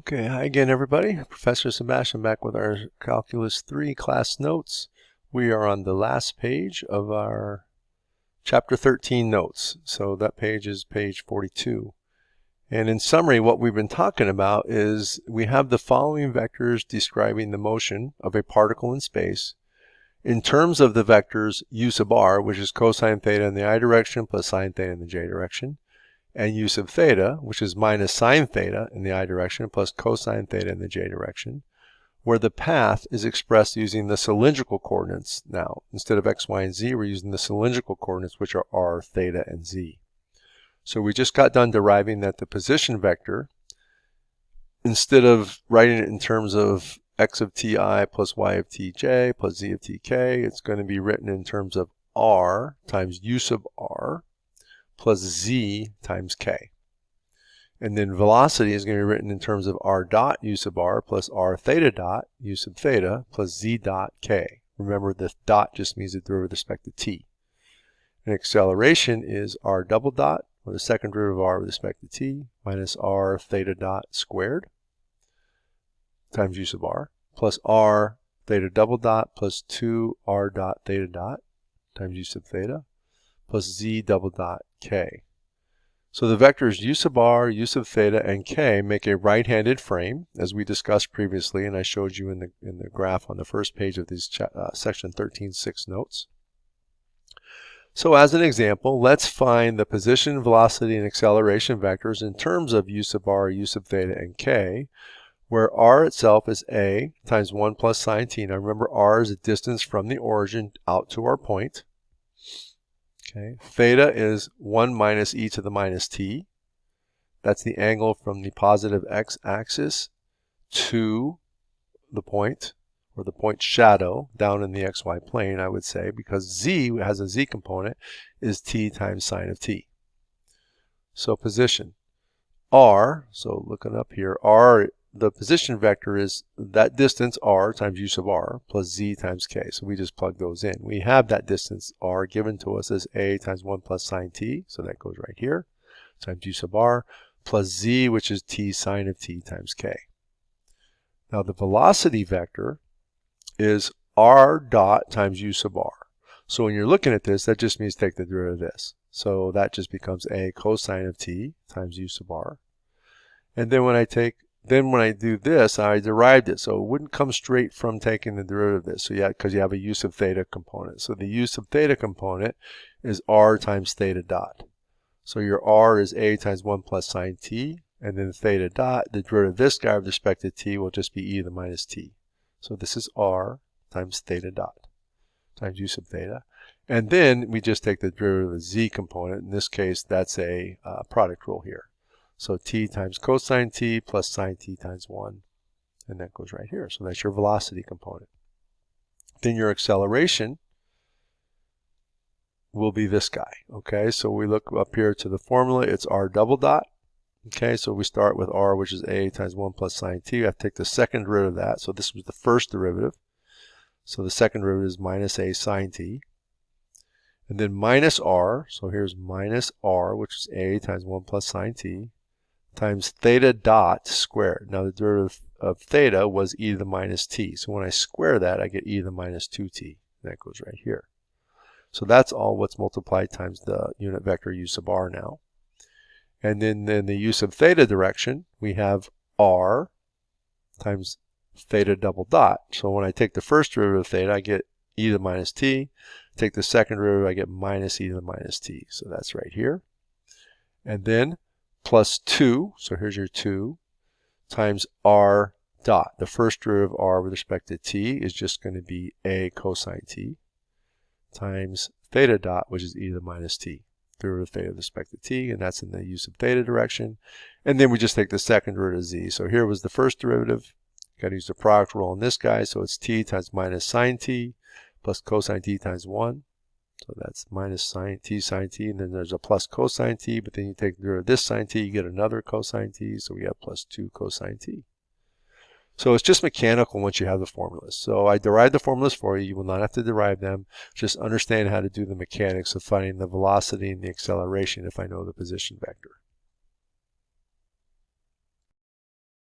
Okay, hi again everybody. Professor Sebastian back with our Calculus 3 class notes. We are on the last page of our Chapter 13 notes. So that page is page 42. And in summary, what we've been talking about is we have the following vectors describing the motion of a particle in space in terms of the vectors u sub r, which is cosine theta in the I direction plus sine theta in the j direction, and u sub theta, which is minus sine theta in the I direction plus cosine theta in the j direction, where the path is expressed using the cylindrical coordinates now. Instead of x, y, and z, we're using the cylindrical coordinates, which are r, theta, and z. So we just got done deriving that the position vector, instead of writing it in terms of x of ti plus y of tj plus z of tk, it's going to be written in terms of r times u sub r plus z times k. And then velocity is going to be written in terms of r dot u sub r plus r theta dot u sub theta plus z dot k. Remember, the dot just means the derivative with respect to t. And acceleration is r double dot, or the second derivative of r with respect to t, minus r theta dot squared times u sub r plus r theta double dot plus 2 r dot theta dot times u sub theta plus z double dot k. So the vectors u sub r, u sub theta, and k make a right-handed frame, as we discussed previously, and I showed you in the graph on the first page of these section 13.6 notes. So as an example, let's find the position, velocity, and acceleration vectors in terms of u sub r, u sub theta, and k, where r itself is a times 1 plus sine t. Now remember, r is a distance from the origin out to our point. Okay. Theta is 1 minus e to the minus t. That's the angle from the positive x-axis to the point, or the point shadow down in the xy plane, I would say, because z has a z component, is t times sine of t. So position. R, so looking up here, r, the position vector is that distance r times u sub r plus z times k. So we just plug those in. We have that distance r given to us as a times 1 plus sine t, so that goes right here, times u sub r, plus z, which is t sine of t times k. Now the velocity vector is r dot times u sub r. So when you're looking at this, that just means take the derivative of this. So that just becomes a cosine of t times u sub r. And then when I do this, I derived it. So it wouldn't come straight from taking the derivative of this. So yeah, because you have a u sub theta component. So the u sub theta component is r times theta dot. So your r is a times 1 plus sine t. And then theta dot, the derivative of this guy with respect to t will just be e to the minus t. So this is r times theta dot times u sub theta. And then we just take the derivative of the z component. In this case, that's a product rule here. So t times cosine t plus sine t times 1. And that goes right here. So that's your velocity component. Then your acceleration will be this guy. Okay, so we look up here to the formula. It's r double dot. Okay, so we start with r, which is a times 1 plus sine t. I have to take the second derivative of that. So this was the first derivative. So the second derivative is minus a sine t. And then minus r. So here's minus r, which is a times 1 plus sine t, times theta dot squared. Now the derivative of theta was e to the minus t. So when I square that, I get e to the minus 2t. That goes right here. So that's all what's multiplied times the unit vector u sub r now. And then in the u sub theta direction, we have r times theta double dot. So when I take the first derivative of theta, I get e to the minus t. Take the second derivative, I get minus e to the minus t. So that's right here. And then plus 2, so here's your 2, times r dot. The first derivative of r with respect to t is just going to be a cosine t, times theta dot, which is e to the minus t. Derivative of theta with respect to t, and that's in the u sub theta direction. And then we just take the second derivative of z. So here was the first derivative. Got to use the product rule on this guy, so it's t times minus sine t plus cosine t times 1. So that's minus sine t, and then there's a plus cosine t, but then you take the derivative of this sine t, you get another cosine t, so we have plus 2 cosine t. So it's just mechanical once you have the formulas. So I derived the formulas for you. You will not have to derive them. Just understand how to do the mechanics of finding the velocity and the acceleration if I know the position vector.